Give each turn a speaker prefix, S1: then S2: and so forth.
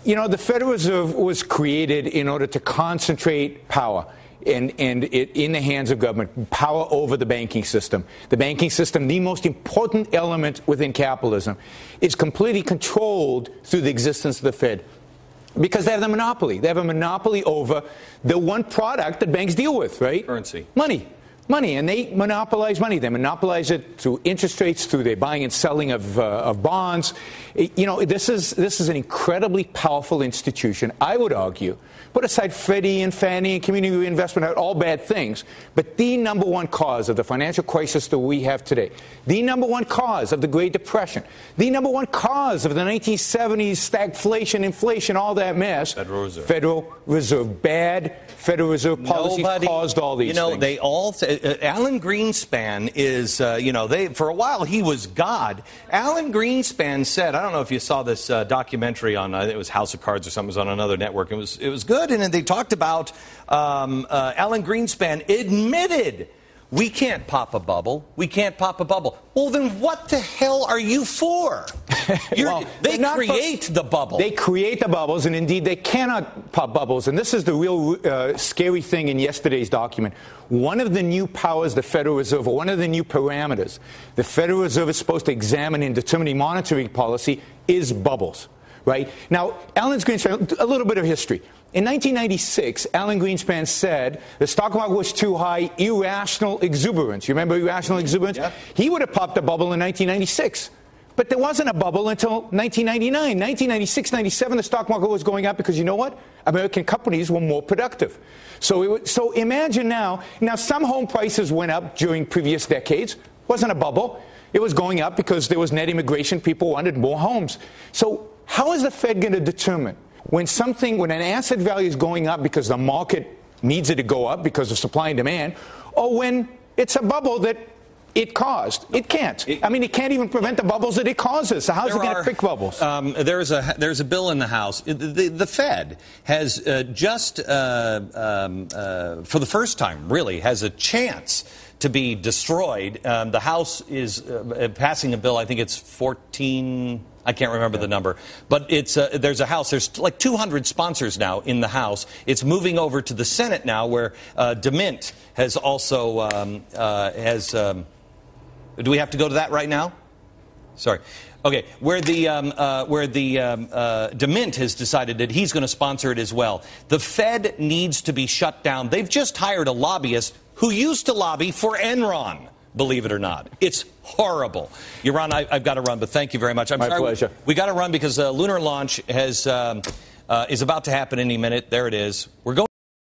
S1: the Federal Reserve was created in order to concentrate power in the hands of government, power over the banking system. The banking system, the most important element within capitalism, is completely controlled through the existence of the Fed. Because they have the monopoly. They have a monopoly over the one product that banks deal with, right?
S2: Currency.
S1: Money, and they monopolize money. They monopolize it through interest rates, through their buying and selling of bonds. This is an incredibly powerful institution, I would argue. Put aside Freddie and Fannie and community reinvestment, all bad things. But the number one cause of the financial crisis that we have today, the number one cause of the Great Depression, the number one cause of the 1970s stagflation, inflation, all that mess, Federal Reserve. Bad Federal Reserve policies caused all these things.
S2: They all Alan Greenspan is, for a while he was God. Alan Greenspan said, I don't know if you saw this documentary on, it was House of Cards or something, it was on another network. It was good, and they talked about Alan Greenspan admitted, we can't pop a bubble. We can't pop a bubble. Well, then what the hell are you for? They create the bubble.
S1: They create the bubbles, and indeed they cannot pop bubbles. And this is the real scary thing in yesterday's document. One of the new powers the Federal Reserve, or one of the new parameters the Federal Reserve is supposed to examine in determining monetary policy is bubbles. Right? Now, Alan Greenspan, a little bit of history. In 1996, Alan Greenspan said the stock market was too high, irrational exuberance. You remember irrational exuberance?
S2: Yeah.
S1: He would have popped a bubble in 1996. But there wasn't a bubble until 1999. 1996, 97, the stock market was going up because you know what? American companies were more productive. So imagine now some home prices went up during previous decades. Wasn't a bubble. It was going up because there was net immigration. People wanted more homes. So how is the Fed going to determine when an asset value is going up because the market needs it to go up because of supply and demand, or when it's a bubble that it caused? It can't. It can't even prevent the bubbles that it causes. So how's it going to pick bubbles?
S2: There's a bill in the House. The Fed has just, for the first time, really, has a chance to be destroyed. The House is passing a bill. I think it's 14. I can't remember the number, but there's a House. There's like 200 sponsors now in the House. It's moving over to the Senate now, where DeMint has also do we have to go to that right now? Sorry. Okay, where the DeMint has decided that he's going to sponsor it as well. The Fed needs to be shut down. They've just hired a lobbyist who used to lobby for Enron. Believe it or not. It's horrible. Yaron, I've got to run, but thank you very much.
S1: My pleasure.
S2: We got to run because lunar launch is about to happen any minute. There it is. We're going